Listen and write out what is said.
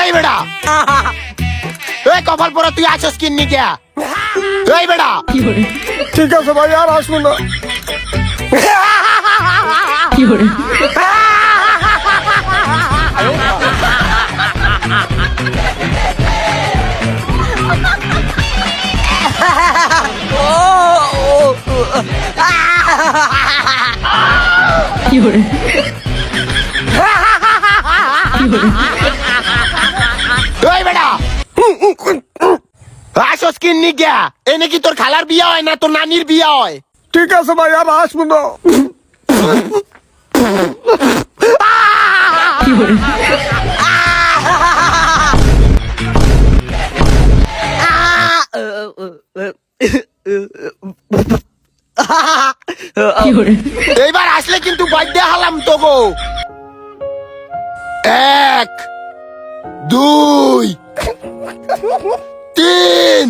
এই বেটা এই কপাল পরা তুই আসস কিন্নি কে এই বেটা ঠিক আছে ভাই আর আসবো না। এই বেটা আসস কিন্নি কে এ নাকি তোর খালার বিয়া হয় না তোর নানির বিয়া হয়। ঠিক আছে ভাই আর আসবো না। এইবার আসলে কিন্তু বাদ্যে হালাম তো গো। 1 2 3